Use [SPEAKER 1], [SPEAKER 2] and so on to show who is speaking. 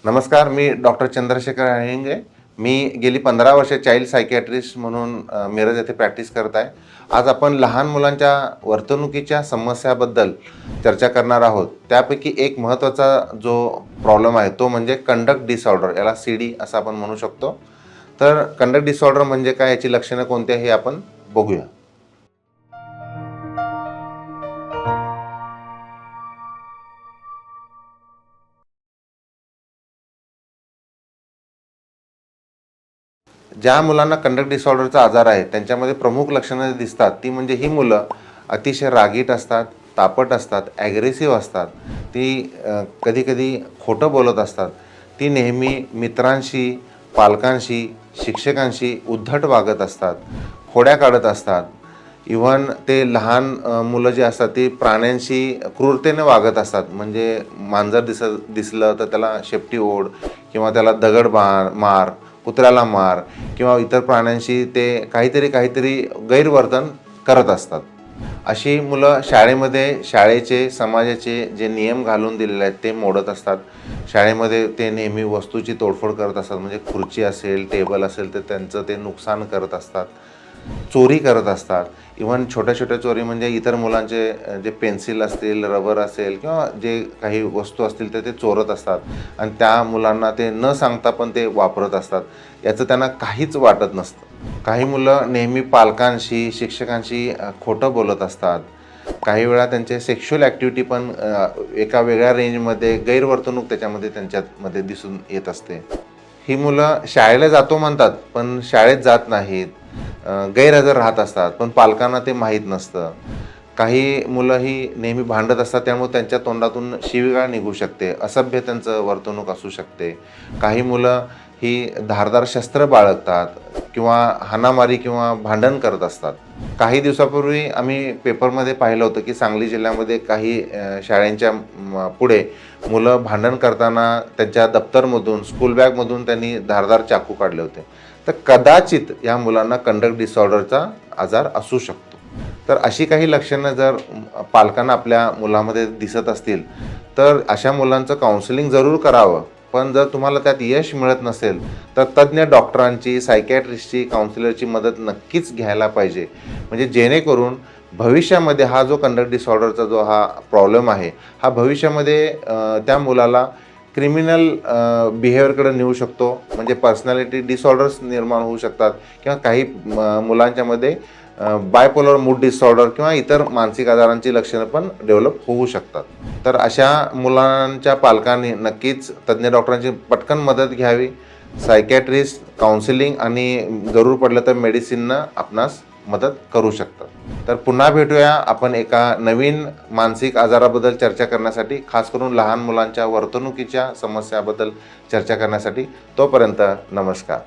[SPEAKER 1] नमस्कार, मी डॉक्टर चंद्रशेखर अहिंगे. मी गेली 15 वर्ष चाइल्ड सायकियाट्रिस्ट म्हणून मिरज येथे प्रॅक्टिस करत आहे. आज आपण लहान मुलांच्या वर्तणुकीच्या समस्याबद्दल चर्चा करणार आहोत. त्यापैकी एक महत्त्वाचा जो प्रॉब्लेम आहे तो म्हणजे कंडक्ट डिसऑर्डर, याला CD असं आपण म्हणू शकतो. तर कंडक्ट डिसऑर्डर म्हणजे काय, याची लक्षणं कोणती हे आपण बघूया. ज्या मुलांना कंडक्ट डिसऑर्डरचा आजार आहे त्यांच्यामध्ये प्रमुख लक्षणं दिसतात ती म्हणजे ही मुलं अतिशय रागीट असतात, तापट असतात, ॲग्रेसिव्ह असतात, ती कधीकधी खोटं बोलत असतात, ती नेहमी मित्रांशी, पालकांशी, शिक्षकांशी उद्धट वागत असतात, खोड्या काढत असतात. इव्हन ते लहान मुलं जे असतात ती प्राण्यांशी क्रूरतेने वागत असतात. म्हणजे मांजर दिसलं तर त्याला शेपटी ओढ किंवा त्याला दगड मार, कुत्र्याला मार किंवा इतर प्राण्यांशी ते काहीतरी गैरवर्तन करत असतात. अशी मुलं शाळेमध्ये शाळेचे, समाजाचे जे नियम घालून दिलेले आहेत ते मोडत असतात. शाळेमध्ये ते नेहमी वस्तूची तोडफोड करत असतात. म्हणजे खुर्ची असेल, टेबल असेल तर त्यांचं ते नुकसान करत असतात, चोरी करत असतात. इव्हन छोट्या छोट्या चोरी म्हणजे इतर मुलांचे जे पेन्सिल असतील, रबर असेल किंवा जे काही वस्तू असतील तर ते चोरत असतात आणि त्या मुलांना ते न सांगता पण ते वापरत असतात. याचं त्यांना काहीच वाटत नसतं. काही मुलं नेहमी पालकांशी, शिक्षकांशी खोटं बोलत असतात. काही वेळा त्यांचे सेक्शुअल ॲक्टिव्हिटी पण एका वेगळ्या रेंजमध्ये गैरवर्तणूक त्याच्यामध्ये त्यांच्यामध्ये दिसून येत असते. ही मुलं शाळेला जातो म्हणतात पण शाळेत जात नाहीत, गैरहजर राहत असतात पण पालकांना ते माहीत नसतं. काही मुलं ही नेहमी भांडत असतात, त्यामुळे त्यांच्या तोंडातून शिवीगाळ निघू शकते, असभ्य त्यांचं वर्तणूक असू शकते. काही मुलं ही धारदार शस्त्र बाळगतात किंवा हाणामारी किंवा भांडण करत असतात. काही दिवसापूर्वी आम्ही पेपरमध्ये पाहिलं होतं की सांगली जिल्ह्यामध्ये काही शाळांच्या पुढे मुलं भांडण करताना त्यांच्या दप्तरमधून, स्कूल बॅगमधून त्यांनी धारदार चाकू काढले होते. तर कदाचित या मुलांना कंडक्ट डिसऑर्डरचा आजार असू शकतो. तर अशी काही लक्षणं जर पालकांना आपल्या मुलामध्ये दिसत असतील तर अशा मुलांचं काउन्सिलिंग जरूर करावं. पण जर तुम्हाला त्यात यश मिळत नसेल तर तज्ज्ञ डॉक्टरांची, सायकियाट्रिस्टची, काउन्सिलरची मदत नक्कीच घ्यायला पाहिजे. म्हणजे जेणेकरून भविष्यामध्ये हा जो कंडक्ट डिसऑर्डरचा जो हा प्रॉब्लेम आहे, हा भविष्यामध्ये त्या मुलाला क्रिमिनल बिहेवियरकडे नेऊ शकतो. म्हणजे पर्सनॅलिटी डिसऑर्डर्स निर्माण होऊ शकतात किंवा काही मुलांच्यामध्ये बायपोलर मूड डिसऑर्डर किंवा इतर मानसिक आजारांची लक्षणं पण डेव्हलप होऊ शकतात. तर अशा मुलांच्या पालकांनी नक्कीच तज्ज्ञ डॉक्टरांची पटकन मदत घ्यावी. सायकियाट्रिस्ट, काउन्सिलिंग आणि जरूर पडलं तर मेडिसिननं आपणास मदत करू शकतात. तर पुन्हा भेटूया आपण एका नवीन मानसिक आजाराबद्दल चर्चा करण्यासाठी, खास करून लहान मुलांच्या वर्तणुकीच्या समस्याबद्दल चर्चा करण्यासाठी. तोपर्यंत नमस्कार.